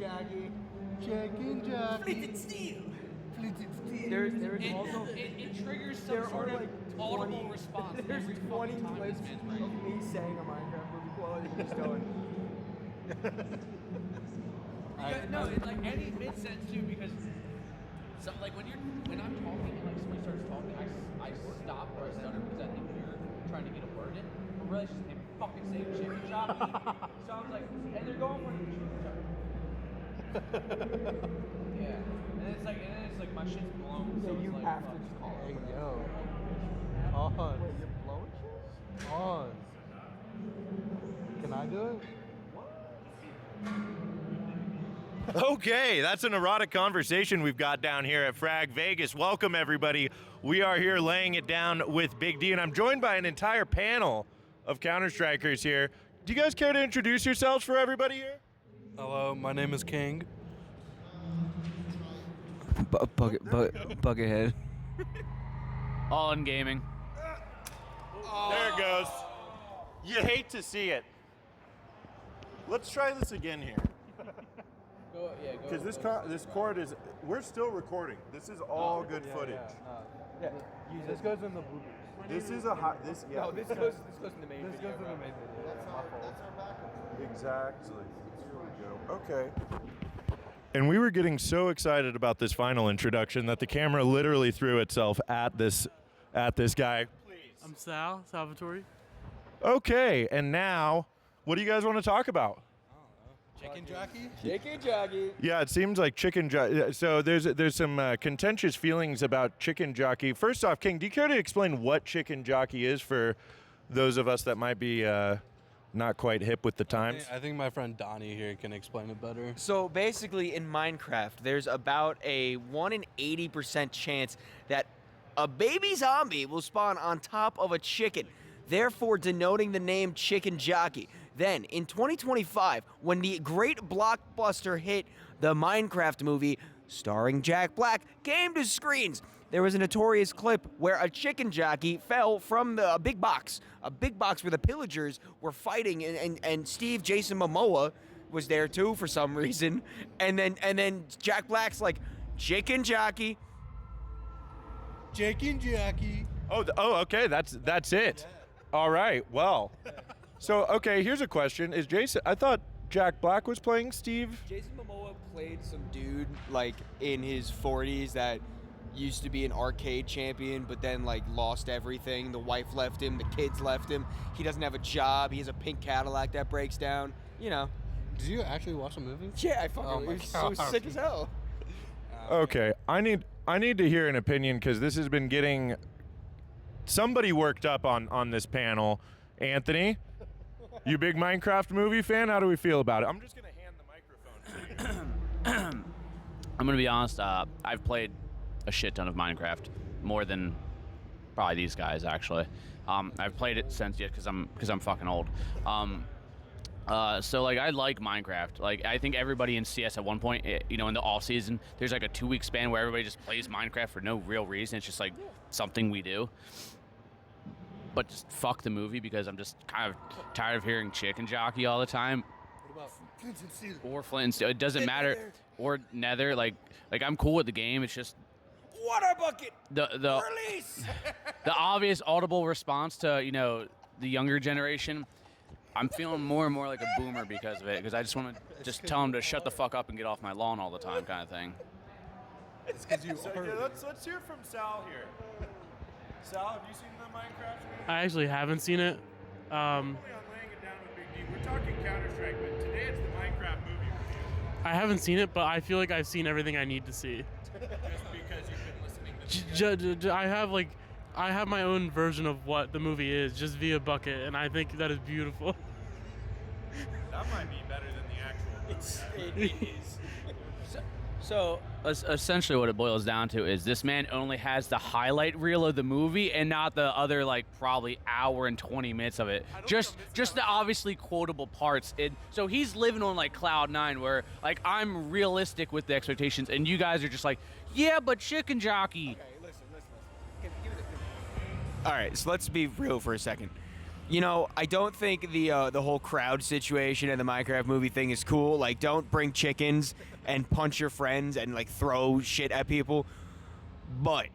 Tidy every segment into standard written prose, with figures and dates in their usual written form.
jockey. Chicken jockey. Flinted steel. Flinted steel. There's also It triggers some sort of audible response. There's every 20 fucking time clips this man's of brain. me saying a Minecraft movie quote and just going. No, it's like any mid-sentence too, because some, like when I'm talking and like somebody starts talking, I stop or I stutter because I think you're trying to get a word in. But really, it's just him fucking saying chicken jockey. So I was like, and they're going for the chicken jockey. Yeah, and then it's like my shit's blown. So you it's like, have fuck. to just call Hey, it. yo. Pause. Wait, you're blowing shit? Pause. Can I do it? Okay, that's an erotic conversation we've got down here at Frag Vegas. Welcome, everybody. We are here laying it down with Big D, and I'm joined by an entire panel of Counter-Strikers here. Do you guys care to introduce yourselves for everybody here? Hello, my name is King. Buckethead. All in gaming. There it goes. You hate to see it. Let's try this again here. Go. Because this cord is, we're still recording. This is all good footage. This goes in the bloopers. This is a hot, this, yeah. No, this goes in the main This video. goes in the main video. That's our backup. Exactly. Here we go. Okay. And we were getting so excited about this final introduction that the camera literally threw itself at this guy. Please. I'm Salvatore. Okay, and now, what do you guys want to talk about? Chicken jockey? Chicken jockey. Yeah, it seems like chicken jockey. So there's some contentious feelings about chicken jockey. First off, King, do you care to explain what chicken jockey is for those of us that might be not quite hip with the times? I think my friend Donnie here can explain it better. So basically, in Minecraft, there's about a 1 in 80% chance that a baby zombie will spawn on top of a chicken, therefore denoting the name Chicken Jockey. Then, in 2025, when the great blockbuster hit, the Minecraft movie, starring Jack Black, came to screens, there was a notorious clip where a chicken jockey fell from a big box where the pillagers were fighting, and Jason Momoa was there too for some reason, and then Jack Black's like, Chicken Jockey. Chicken jockey. Oh, okay, that's it. Yeah. All right, well. So, okay, here's a question. Is Jason, I thought Jack Black was playing Steve? Jason Momoa played some dude like in his 40s that used to be an arcade champion, but then like lost everything. The wife left him, the kids left him. He doesn't have a job. He has a pink Cadillac that breaks down. You know. Did you actually watch the movie? Yeah, I fucking Oh my it was so God. sick as hell. Okay, I need to hear an opinion because this has been getting somebody worked up on this panel. Anthony, you big Minecraft movie fan? How do we feel about it? I'm just gonna hand the microphone to you. I'm gonna be honest. I've played a shit ton of Minecraft, more than probably these guys actually. I've played it since because I'm fucking old. So like I like Minecraft. Like I think everybody in CS at one point, in the off season, there's like a 2-week span where everybody just plays Minecraft for no real reason. It's just like something we do. But just fuck the movie because I'm just kind of tired of hearing Chicken Jockey all the time. What about Flint and Steel? Or Flint and Steel. It doesn't matter. Or Nether. Like I'm cool with the game. It's just Water bucket. the Release. the obvious audible response to the younger generation. I'm feeling more and more like a boomer because of it. Because I just want to just tell them to shut the fuck up and get off my lawn all the time, kind of thing. It's because you So, are. yeah, let's hear from Sal here. Sal, have you seen the Minecraft movie? I actually haven't seen it. Normally on Laying It Down with Big D, we're talking Counter-Strike, but today it's the Minecraft movie review. I haven't seen it, but I feel like I've seen everything I need to see. Just because you've been listening to I have my own version of what the movie is, just via Bucket, and I think that is beautiful. That might be better than the actual movie. It is. So essentially what it boils down to is this man only has the highlight reel of the movie and not the other probably hour and 20 minutes of it. Just the obviously quotable parts. So he's living on cloud 9 where I'm realistic with the expectations and you guys are just like, yeah, but Chicken Jockey. Okay, listen. Give it. All right, so let's be real for a second. You know, I don't think the whole crowd situation in the Minecraft movie thing is cool. Like, don't bring chickens and punch your friends and like throw shit at people. But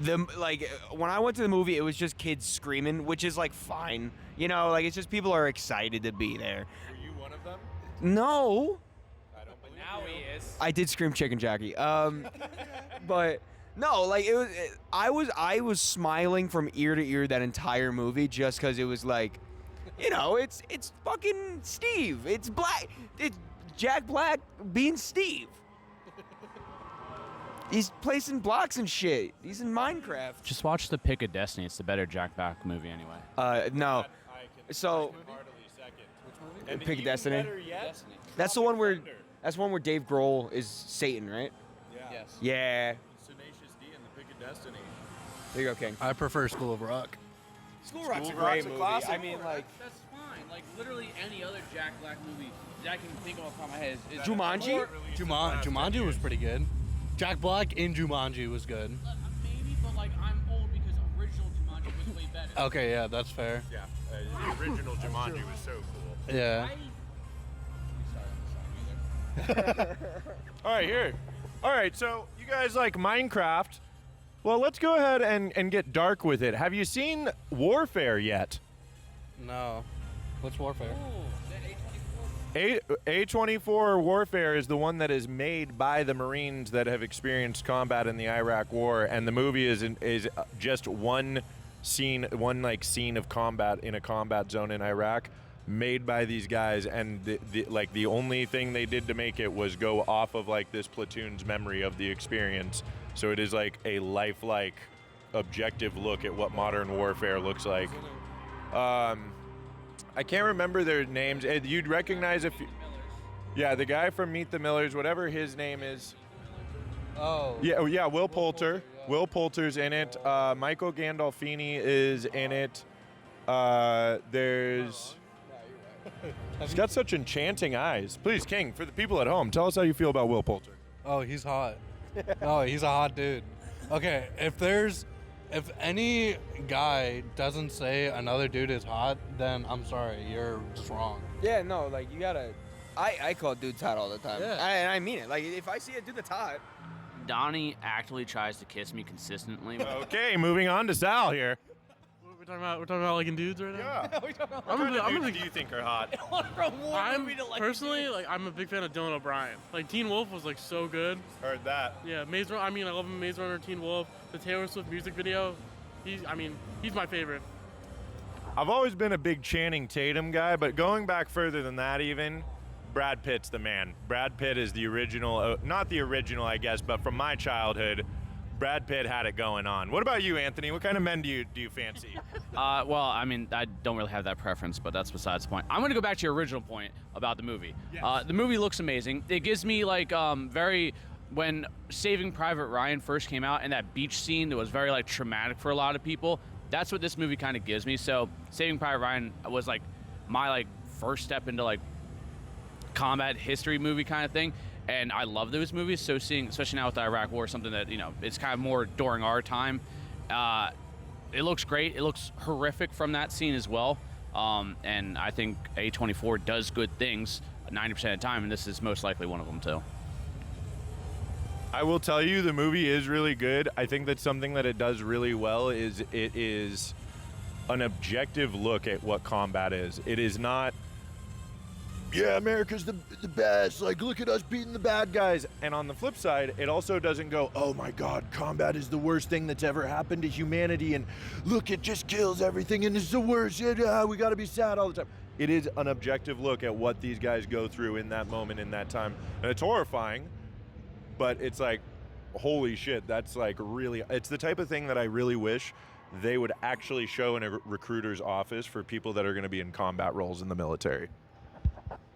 when I went to the movie, it was just kids screaming, which is like fine. You know, like it's just people are excited to be there. Were you one of them? No, I don't believe Now he is. I did scream chicken jockey. But no, like I was smiling from ear to ear that entire movie just because it was like, you know, it's fucking Steve. It's Jack Black being Steve. He's placing blocks and shit. He's in Minecraft. Just watch The Pick of Destiny. It's the better Jack Black movie anyway. No. So, Pick of Destiny. That's the one where Dave Grohl is Satan, right? Yes. Yeah. Tenacious D and the Pick of Destiny. There you go, King. I prefer School of Rock. School Rock's a great movie. classic. I mean, like That's fine. Like literally any other Jack Black movie that I can think of off the top of my head is Jumanji. Jumanji was pretty good. Jack Black in Jumanji was good. Maybe, but like I'm old because original Jumanji was way better. Okay, yeah, that's fair. Yeah, the original Jumanji was so cool. Yeah. All right, here. All right, so you guys like Minecraft. Well, let's go ahead and get dark with it. Have you seen Warfare yet? No. What's Warfare? A24 Warfare is the one that is made by the Marines that have experienced combat in the Iraq War, and the movie is just one scene of combat in a combat zone in Iraq, made by these guys, and the only thing they did to make it was go off of like this platoon's memory of the experience. So it is like a lifelike, objective look at what modern warfare looks like. I can't remember their names. You'd recognize if, yeah, the guy from Meet the Millers, whatever his name is. Oh. Yeah, Will Poulter. Will Poulter's in it. Michael Gandolfini is in it. There's. He's got such enchanting eyes. Please, King, for the people at home, tell us how you feel about Will Poulter. Oh, he's hot. Oh, he's a hot dude. Okay, if any guy doesn't say another dude is hot, then I'm sorry, you're just wrong. Yeah, no, like you gotta. I call dudes hot all the time. Yeah. And I mean it. Like if I see a dude that's hot. Donnie actively tries to kiss me consistently. Okay, moving on to Sal here. We're talking about liking dudes right now. Yeah. I'm What do you think are hot? Personally, like I'm a big fan of Dylan O'Brien. Like Teen Wolf was like so good. Heard that. Yeah, Maze Runner. I mean, I love Maze Runner, Teen Wolf, the Taylor Swift music video. He's my favorite. I've always been a big Channing Tatum guy, but going back further than that even, Brad Pitt's the man. Brad Pitt is the original, not the original, I guess, but from my childhood, Brad Pitt had it going on. What about you, Anthony? What kind of men do you fancy? Well, I mean, I don't really have that preference, but that's besides the point. I'm going to go back to your original point about the movie. Yes. The movie looks amazing. It gives me like when Saving Private Ryan first came out and that beach scene that was very like traumatic for a lot of people. That's what this movie kind of gives me. So Saving Private Ryan was like my like first step into like combat history movie kind of thing. And I love those movies, so seeing, especially now with the Iraq War, something that, you know, it's kind of more during our time. It looks great. It looks horrific from that scene as well. And I think A24 does good things 90% of the time, and this is most likely one of them too. I will tell you, the movie is really good. I think that something that it does really well is it is an objective look at what combat is. It is not, yeah, America's the best. Like, look at us beating the bad guys. And on the flip side, it also doesn't go, oh my God, combat is the worst thing that's ever happened to humanity. And look, it just kills everything and it's the worst. We got to be sad all the time. It is an objective look at what these guys go through in that moment, in that time. And it's horrifying, but it's like, holy shit, that's like really, it's the type of thing that I really wish they would actually show in a recruiter's office for people that are going to be in combat roles in the military.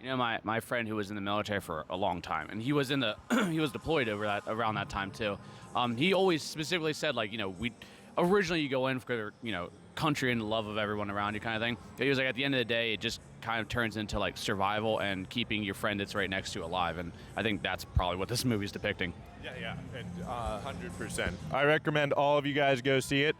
You know, my friend who was in the military for a long time, and he was in the he was deployed around that time too. He always specifically said, like, you know, originally you go in for, you know, country and the love of everyone around you kind of thing. He was like, at the end of the day, it just kind of turns into like survival and keeping your friend that's right next to you alive. And I think that's probably what this movie's depicting. Yeah, and 100%. I recommend all of you guys go see it.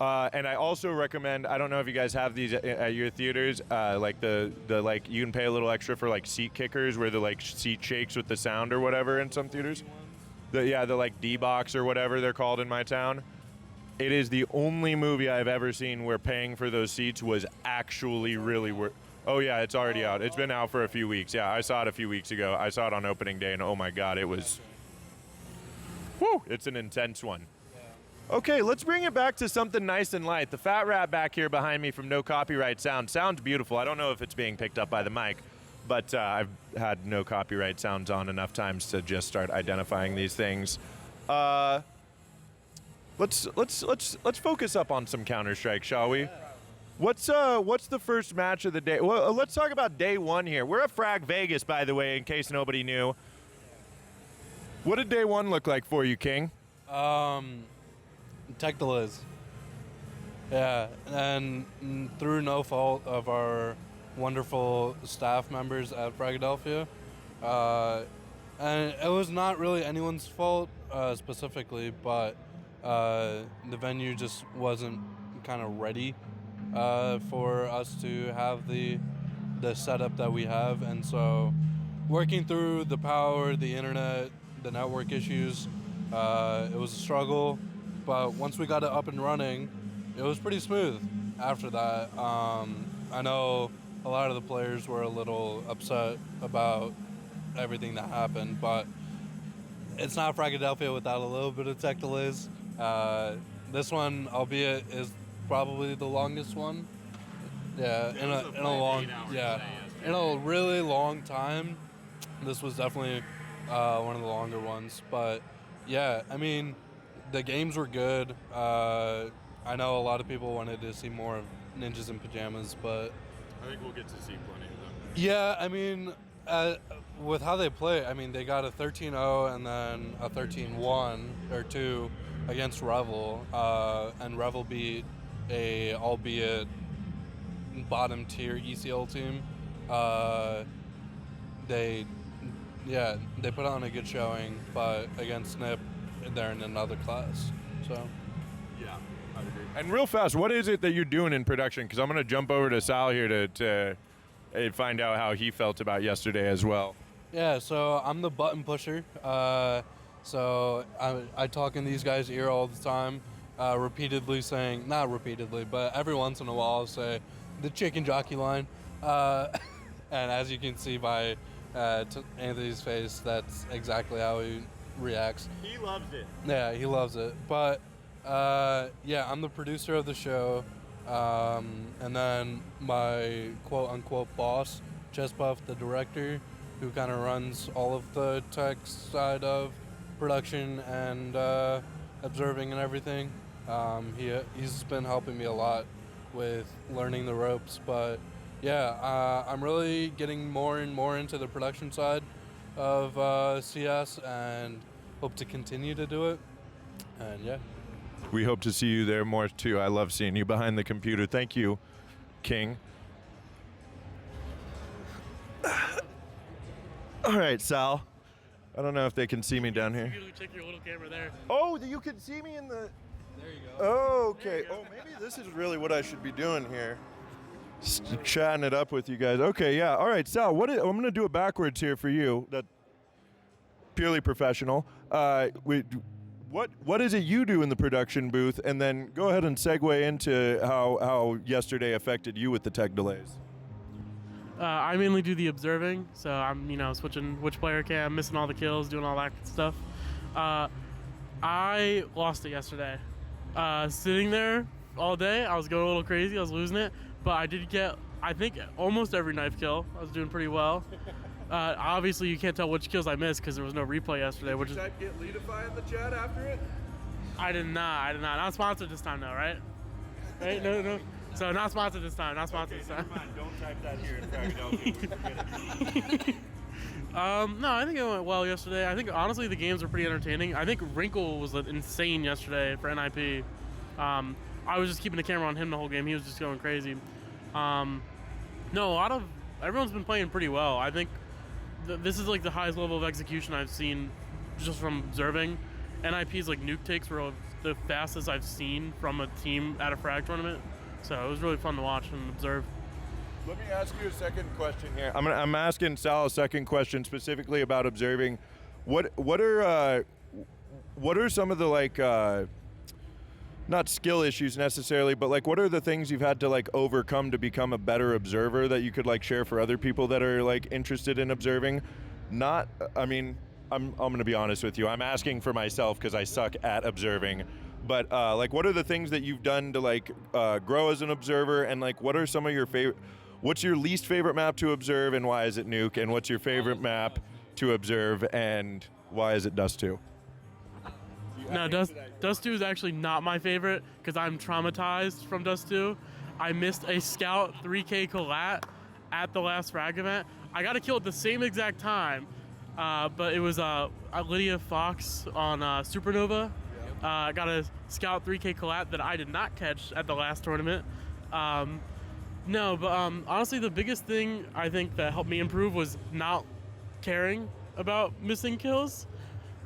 And I also recommend, I don't know if you guys have these at your theaters, like the like you can pay a little extra for like seat kickers where the like seat shakes with the sound or whatever in some theaters. The like D-Box or whatever they're called in my town. It is the only movie I've ever seen where paying for those seats was actually really worth. Oh yeah, it's already out. It's been out for a few weeks. Yeah, I saw it a few weeks ago. I saw it on opening day, and oh my god, it was. Woo! It's an intense one. Okay, let's bring it back to something nice and light. The fat rat back here behind me from No Copyright Sound sounds beautiful. I don't know if it's being picked up by the mic, but I've had No Copyright Sounds on enough times to just start identifying these things. Let's focus up on some Counter-Strike, shall we? What's the first match of the day? Well, let's talk about day one here. We're at Frag Vegas, by the way, in case nobody knew. What did day one look like for you, King? Tech delays. Yeah, and through no fault of our wonderful staff members at Philadelphia, and it was not really anyone's fault specifically, but the venue just wasn't kind of ready for us to have the setup that we have, and so working through the power, the internet, the network issues, it was a struggle. But once we got it up and running, it was pretty smooth after that. I know a lot of the players were a little upset about everything that happened, but it's not Philadelphia without a little bit of tech delays. This one, albeit, is probably the longest one. Yeah, in a really long time. This was definitely one of the longer ones. But yeah, I mean, the games were good. I know a lot of people wanted to see more of Ninjas in Pajamas, but I think we'll get to see plenty of them. Yeah, I mean, with how they play, I mean, they got a 13-0 and then a 13-1 or 2 against Revel, and Revel beat a, albeit bottom tier ECL team. They put on a good showing, but against Snip, they're in another class. So yeah, I agree. And real fast, what is it that you're doing in production? Because I'm going to jump over to Sal here to find out how he felt about yesterday as well. Yeah, so I'm the button pusher. So I talk in these guys' ear all the time, repeatedly saying, not repeatedly, but every once in a while I'll say the chicken jockey line. And as you can see by Anthony's face, that's exactly how he reacts. He loves it. Yeah, he loves it. But yeah, I'm the producer of the show. And then my quote-unquote boss, Chessbuff, the director, who kind of runs all of the tech side of production and observing and everything. He's been helping me a lot with learning the ropes. But yeah, I'm really getting more and more into the production side of CS and hope to continue to do it. And yeah. We hope to see you there more too. I love seeing you behind the computer. Thank you, King. All right, Sal. I don't know if they can see me down here. You check your little camera there. Oh, you can see me in the... There you go. Oh, okay. Oh, maybe this is really what I should be doing here. Chatting it up with you guys. Okay, yeah. All right, Sal, I'm going to do it backwards here for you. That purely professional. What is it you do in the production booth? And then go ahead and segue into how yesterday affected you with the tech delays. I mainly do the observing, so I'm switching which player cam, missing all the kills, doing all that stuff. I lost it yesterday. Sitting there all day, I was going a little crazy, I was losing it, but I did get, I think, almost every knife kill. I was doing pretty well. Obviously, you can't tell which kills I missed because there was no replay yesterday. Did you type get Leadify in the chat after it? I did not. Not sponsored this time, though, right? Right? No. So not sponsored this time. Not sponsored this time. Never mind. Don't type that here in Philadelphia. No, I think it went well yesterday. I think, honestly, the games were pretty entertaining. I think Wrinkle was insane yesterday for NIP. I was just keeping the camera on him the whole game. He was just going crazy. No, everyone's been playing pretty well. I think this is the highest level of execution I've seen just from observing. NIP's nuke takes were the fastest I've seen from a team at a frag tournament. So it was really fun to watch and observe. Let me ask you a second question here. I'm asking Sal a second question specifically about observing. What are some of the like not skill issues necessarily, but like what are the things you've had to like overcome to become a better observer that you could like share for other people that are like interested in observing? Not, I mean, I'm going to be honest with you. I'm asking for myself because I suck at observing. But like, what are the things that you've done to like grow as an observer, and like, what are some of your favorite? What's your least favorite map to observe, and why is it Nuke? And what's your favorite map to observe, and why is it Dust 2? No, Dust 2 is actually not my favorite because I'm traumatized from Dust 2. I missed a Scout 3K collat at the last frag event. I got a kill at the same exact time, but it was Lydia Fox on Supernova. Got a Scout 3K collat that I did not catch at the last tournament. No, but honestly, the biggest thing I think that helped me improve was not caring about missing kills.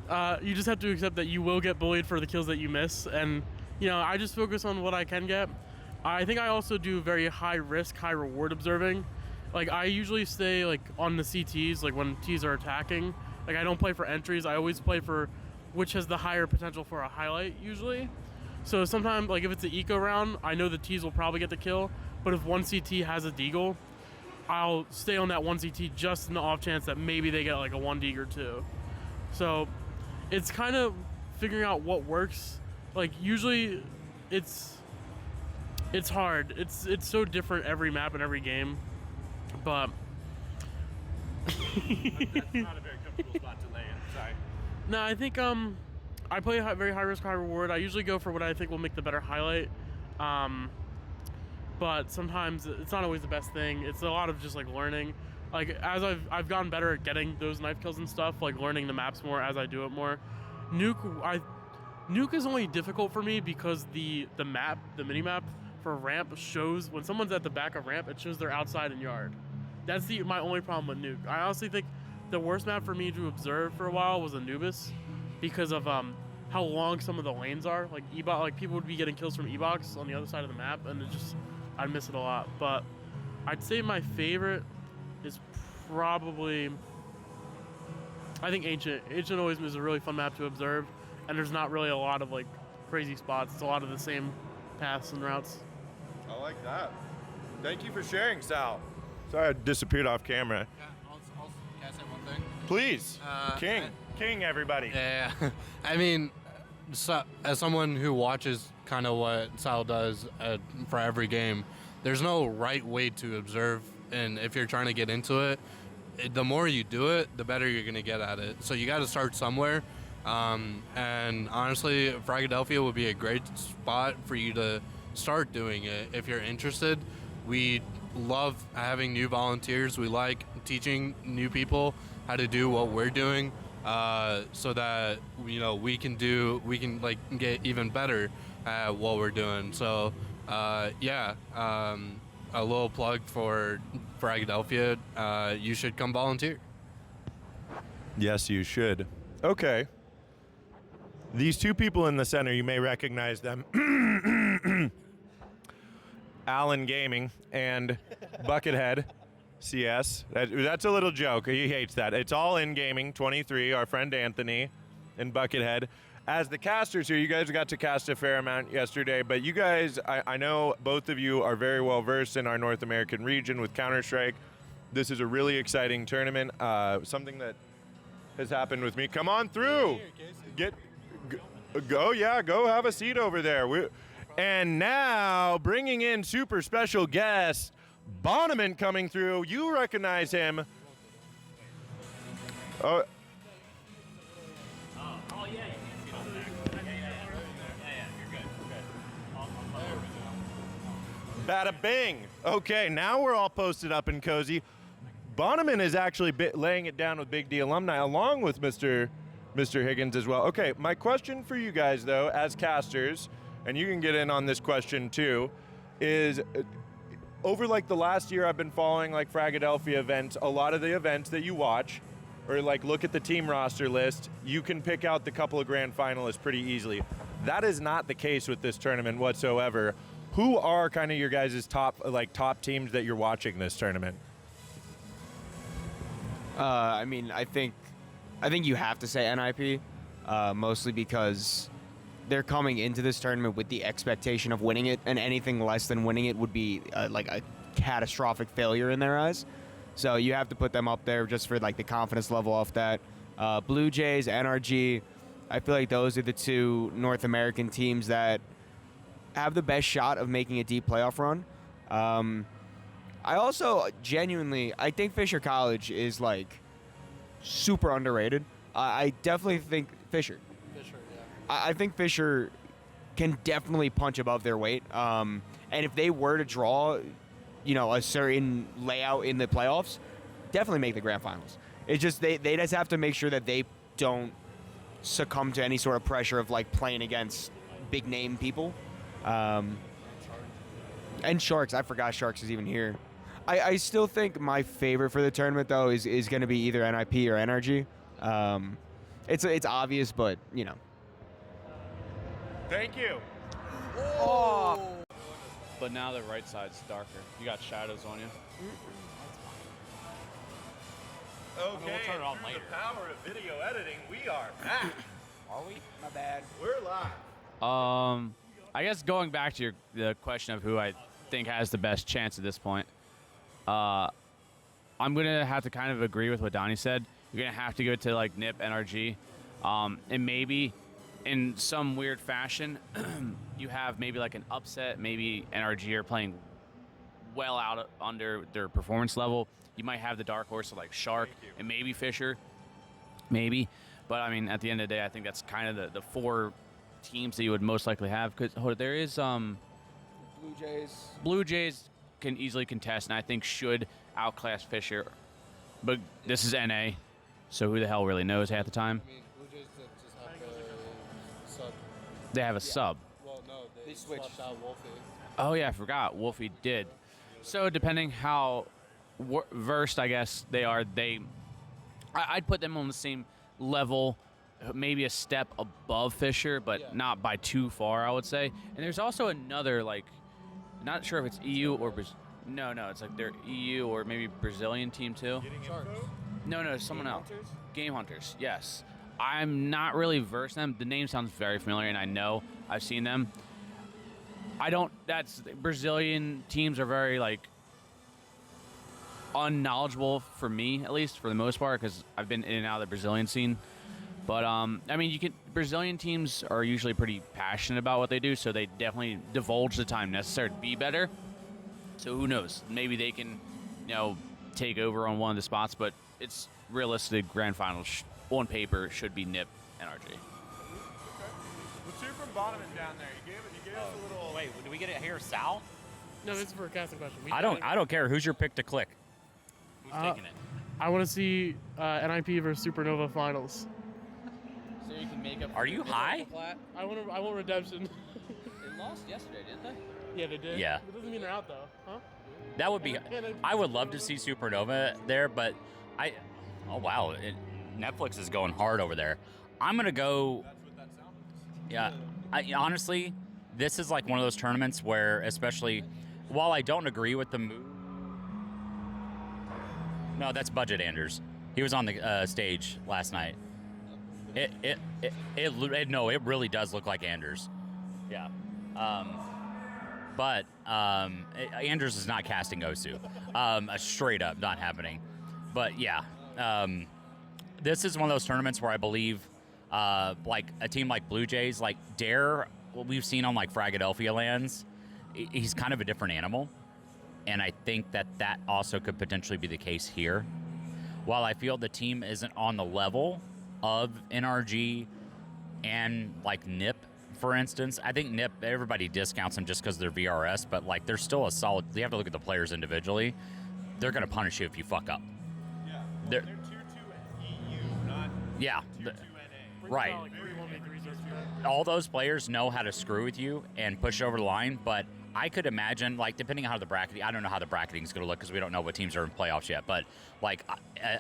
You just have to accept that you will get bullied for the kills that you miss, and you know, I just focus on what I can get. I think I also do very high risk, high reward observing. Like I usually stay like on the CTs, like when Ts are attacking. Like I don't play for entries. I always play for which has the higher potential for a highlight usually. So sometimes, like if it's an eco round, I know the Ts will probably get the kill. But if one CT has a deagle, I'll stay on that one CT just in the off chance that maybe they get like a 1 or 2. So it's kind of figuring out what works. Like usually it's hard. It's so different every map and every game. But That's not a very comfortable spot to lay in. Sorry. no, I think I play very high risk, high reward. I usually go for what I think will make the better highlight. But sometimes it's not always the best thing. It's a lot of just like learning. Like as I've gotten better at getting those knife kills and stuff, like learning the maps more as I do it more. Nuke is only difficult for me because the mini map for ramp shows when someone's at the back of ramp, it shows they're outside in yard. That's my only problem with Nuke. I honestly think the worst map for me to observe for a while was Anubis because of how long some of the lanes are. Like like people would be getting kills from E-Box on the other side of the map, and I'd miss it a lot. But I'd say my favorite is probably, I think Ancient. Ancient always is a really fun map to observe, and there's not really a lot of like crazy spots. It's a lot of the same paths and routes. I like that. Thank you for sharing, Sal. Sorry I disappeared off camera. Yeah, can I say one thing? Please, King, everybody. Yeah. I mean, so, as someone who watches kind of what Sal does for every game, there's no right way to observe, and if you're trying to get into it, the more you do it, the better you're going to get at it. So you got to start somewhere, and honestly, Fragadelphia would be a great spot for you to start doing it if you're interested. We love having new volunteers. We like teaching new people how to do what we're doing, so that we can like get even better at what we're doing. So a little plug for Fragadelphia. You should come volunteer. Yes, you should. Okay. These two people in the center, you may recognize them. Allen Gaming and Buckethead CS. That's a little joke. He hates that. It's all in gaming. 23, our friend Anthony and Buckethead. As the casters here, you guys got to cast a fair amount yesterday, but you guys, I know both of you are very well versed in our North American region with Counter-Strike. This is a really exciting tournament. Something that has happened with me. Come on through. Go have a seat over there. And now, bringing in super special guest, Bonamant coming through. You recognize him. Oh, bada bing. Okay, now we're all posted up and cozy. Bonamant is actually laying it down with Big D alumni along with Mr. Higgins as well. Okay, my question for you guys, though, as casters, and you can get in on this question too, is over like the last year I've been following like Fragadelphia events. A lot of the events that you watch or like look at the team roster list, you can pick out the couple of grand finalists pretty easily. That is not the case with this tournament whatsoever. Who are kind of your guys' top teams that you're watching this tournament? I mean, I think you have to say NIP, mostly because they're coming into this tournament with the expectation of winning it, and anything less than winning it would be like a catastrophic failure in their eyes. So you have to put them up there just for like the confidence level off that. Blue Jays, NRG, I feel like those are the two North American teams that have the best shot of making a deep playoff run. I also genuinely, I think Fisher College is like super underrated. I definitely think Fisher. I think Fisher can definitely punch above their weight. And if they were to draw, a certain layout in the playoffs, definitely make the grand finals. It's just they just have to make sure that they don't succumb to any sort of pressure of like playing against big name people. And Sharks, I forgot Sharks is even here. I still think my favorite for the tournament though is going to be either NIP or NRG. It's obvious, but Thank you. But now the right side's darker. You got shadows on you. Okay. we'll turn it on later. The power of video editing. We are back. are we? My bad. We're live. I guess going back to the question of who I think has the best chance at this point, I'm gonna have to kind of agree with what Donnie said. You're gonna have to go to like NIP, NRG, and maybe in some weird fashion, you have maybe like an upset. Maybe NRG are playing well out under their performance level. You might have the dark horse of like Shark and maybe Fisher, maybe. But I mean, at the end of the day, I think that's kind of the four teams that you would most likely have. Because there is Blue Jays. Blue Jays can easily contest, and I think should outclass Fisher. But this is NA, so who the hell really knows half the time? I mean, Blue Jays just have the sub. They have a sub. Well, no, they switched. swapped out Wolfie. Oh yeah, I forgot. Wolfie did. So depending how versed, I guess they are, I'd put them on the same level, maybe a step above Fisher, but not by too far, I would say. And there's also another, like, not sure if it's EU or no, it's like their EU or maybe Brazilian team too. No, someone else. Game Hunters, yes. I'm not really versed in them. The name sounds very familiar, and I know I've seen them. Brazilian teams are very, like, unknowledgeable for me, at least for the most part, because I've been in and out of the Brazilian scene. But I mean, Brazilian teams are usually pretty passionate about what they do, so they definitely divulge the time necessary to be better. So who knows? Maybe they can, take over on one of the spots. But it's realistic. Grand finals on paper should be NIP, NRG. Okay. Let's hear from Bonamant down there. You gave us a little. Wait, did we get it here, Sal? No, this is for a casting question. I don't care. Who's your pick to click? Who's taking it? I want to see NIP versus Supernova finals. So you can make up. Are you high? I want redemption. They lost yesterday, didn't they? Yeah, they did. Yeah. It doesn't mean they're out though, huh? That would be. I would love to see Supernova there, but oh wow, Netflix is going hard over there. I'm gonna go. Yeah, honestly, this is like one of those tournaments where, especially, while I don't agree with the move. No, that's Budget Anders. He was on the stage last night. It really does look like Anders. Yeah. But Anders is not casting Osu. Straight up not happening. But yeah, this is one of those tournaments where I believe like a team like Blue Jays, like Dare, what we've seen on like Fragadelphia lands, he's kind of a different animal. And I think that also could potentially be the case here. While I feel the team isn't on the level of NRG and like NIP, for instance, I think NIP, everybody discounts them just because they're VRS, but like they're still a solid. You have to look at the players individually. They're going to punish you if you fuck up. Yeah. Well, They're tier 2 EU, not yeah, tier 2 NA. right. All those players know how to screw with you and push over the line, but I could imagine, like, depending on how the bracketing, I don't know how the bracketing is going to look because we don't know what teams are in playoffs yet, but like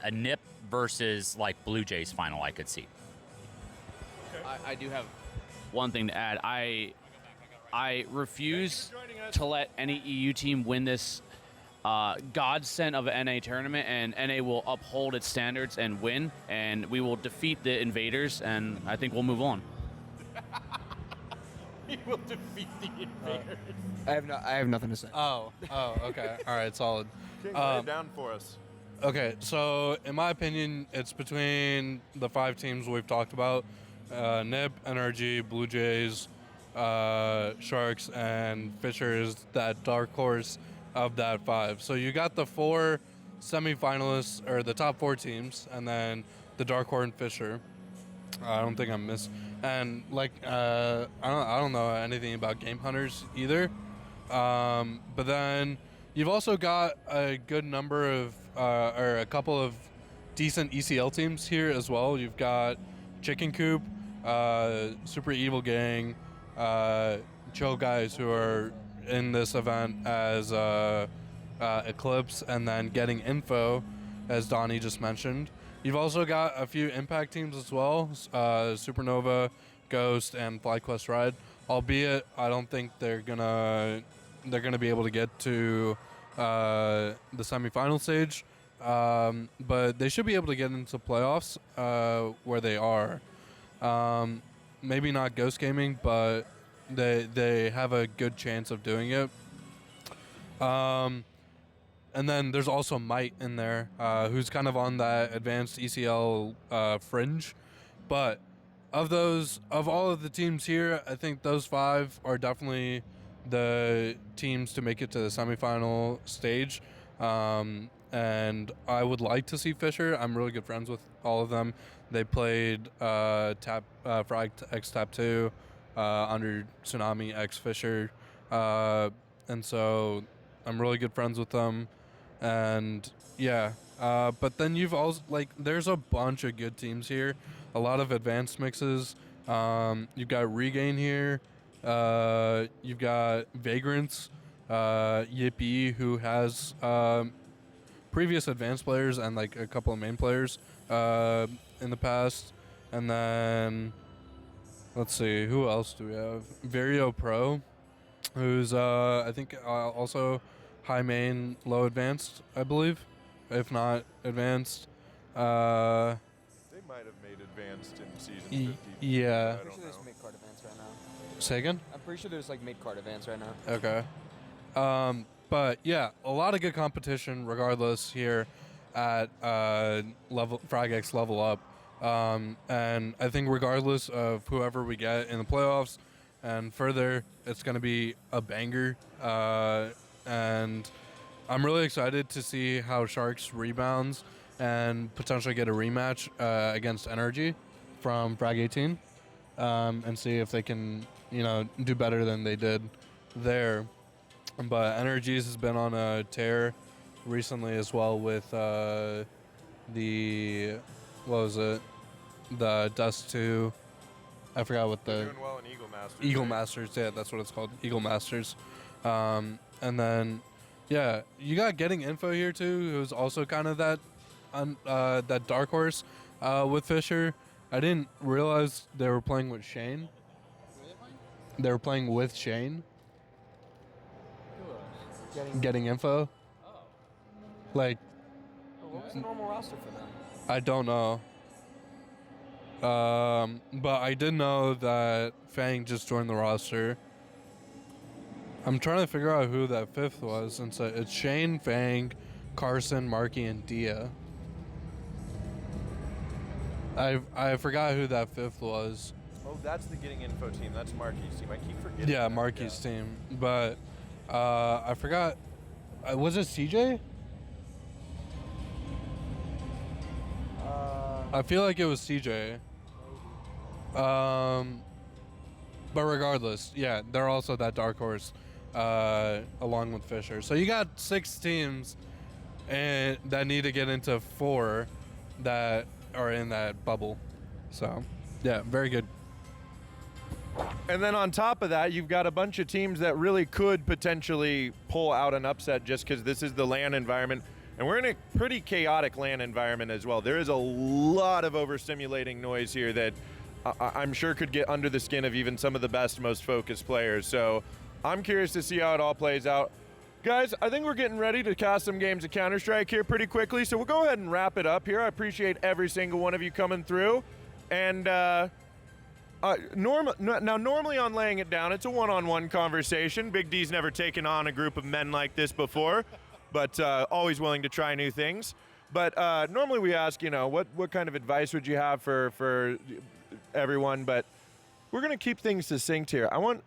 a NIP versus like Blue Jays final, I could see. I do have one thing to add. I refuse to let any EU team win this godsend of an NA tournament, and NA will uphold its standards and win, and we will defeat the invaders, and I think we'll move on. He will defeat the invaders. I have nothing to say. Oh, okay. All right, solid. King, lay it down for us. Okay, so in my opinion, it's between the 5 teams we've talked about: NIP, NRG, Blue Jays, Sharks, and Fisher is that dark horse of that 5. So you got the 4 semifinalists, or the top 4 teams, and then the dark horse and Fisher. I don't think I'm missing. And like, I don't know anything about Game Hunters either. But then you've also got a good number of, or a couple of decent ECL teams here as well. You've got Chicken Coop, Super Evil Gang, Chill Guys, who are in this event as Eclipse, and then Getting Info, as Donnie just mentioned. You've also got a few Impact teams as well, Supernova, Ghost, and FlyQuest Ride. Albeit, I don't think they're gonna be able to get to the semifinal stage, but they should be able to get into playoffs where they are. Maybe not Ghost Gaming, but they have a good chance of doing it. And then there's also Might in there, who's kind of on that advanced ECL fringe. But of all of the teams here, I think those 5 are definitely the teams to make it to the semifinal stage. And I would like to see Fisher. I'm really good friends with all of them. They played Frag X Tap 2 under Tsunami X Fisher. And so I'm really good friends with them. And yeah, but then you've also, like, there's a bunch of good teams here, a lot of advanced mixes. You've got Regain here, you've got Vagrants, Yippee, who has previous advanced players and like a couple of main players in the past. And then let's see, who else do we have? Vario Pro, who's I think also high main, low advanced, I believe, if not advanced. They might have made advanced in season 50. Yeah. I'm pretty sure there's mid-card events right now. Say again? I'm pretty sure there's like mid-card events right now. Okay. But yeah, a lot of good competition regardless here at Frag X Level Up. And I think regardless of whoever we get in the playoffs and further, it's going to be a banger. And I'm really excited to see how Sharks rebounds and potentially get a rematch against Energy from Frag 18, and see if they can, do better than they did there. But Energies has been on a tear recently as well with the Dust 2. I forgot what They're doing well in Eagle Masters. Eagle right? Masters, yeah, that's what it's called, Eagle Masters. And then, yeah, you got Getting Info here too, who's also kind of that dark horse with Fisher. I didn't realize they were playing with Shane. They were playing with Shane. Getting Info. Oh. Like, What was the normal roster for them? I don't know. But I did know that Fang just joined the roster. I'm trying to figure out who that 5th was, and so it's Shane, Fang, Carson, Marky, and Dia. I forgot who that 5th was. Oh, that's the Getting Info team. That's Marky's team. I keep forgetting. Yeah, that. Marky's team. But I forgot. Was it CJ? I feel like it was CJ. But regardless, yeah, they're also that dark horse, along with Fisher. So you got 6 teams, and that need to get into 4 that are in that bubble. So, yeah, very good. And then on top of that, you've got a bunch of teams that really could potentially pull out an upset just because this is the LAN environment. And we're in a pretty chaotic LAN environment as well. There is a lot of overstimulating noise here that I'm sure could get under the skin of even some of the best, most focused players. So I'm curious to see how it all plays out. Guys, I think we're getting ready to cast some games of Counter-Strike here pretty quickly, so we'll go ahead and wrap it up here. I appreciate every single one of you coming through. And normally on Laying It Down, it's a one-on-one conversation. Big D's never taken on a group of men like this before, but always willing to try new things. But normally we ask, what kind of advice would you have for everyone? But we're going to keep things succinct here. I want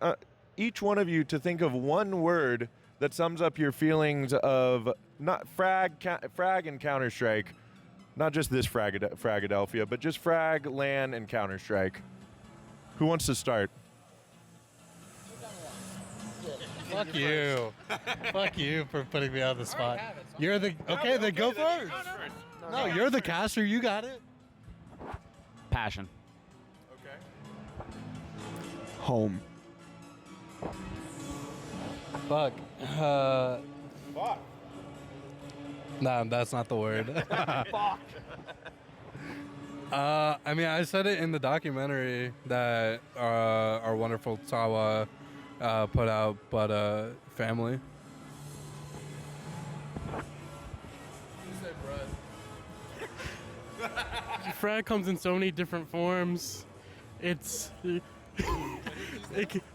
each one of you to think of one word that sums up your feelings of not frag and Counter-Strike, not just this Fragadelphia, but just frag, LAN, and Counter-Strike. Who wants to start? Fuck you. Fuck you for putting me on the spot. You're the okay. Then go first. No, you're the caster. You got it. Passion. Home. Fuck. No, that's not the word. Fuck. I mean, I said it in the documentary that our wonderful Tawa put out, but family. Frag comes in so many different forms.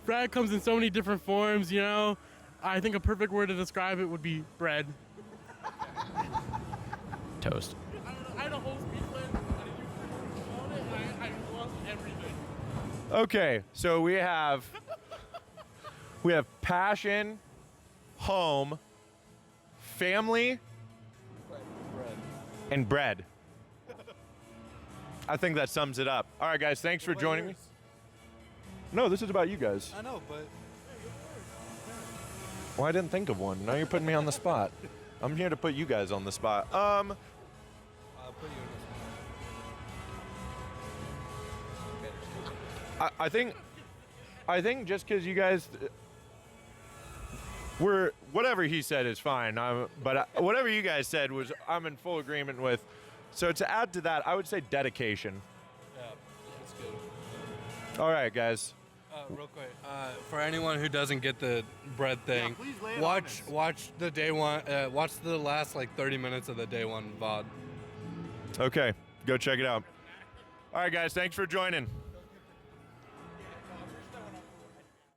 Frag comes in so many different forms, I think a perfect word to describe it would be bread. Toast. I had a whole speech plan. I lost everything. Okay, so we have passion, home, family, and bread. I think that sums it up. All right, guys, thanks for joining me. No, this is about you guys. I know, but Well, I didn't think of one. Now you're putting me on the spot. I'm here to put you guys on the spot. I'll put you in I think just because you guys were whatever he said is fine. But whatever you guys said I'm in full agreement with. So to add to that, I would say dedication. Yeah, that's good. All right, guys. Real quick, for anyone who doesn't get the bread thing, watch the day one. Watch the last 30 minutes of the day one VOD. Okay, go check it out. All right, guys. Thanks for joining.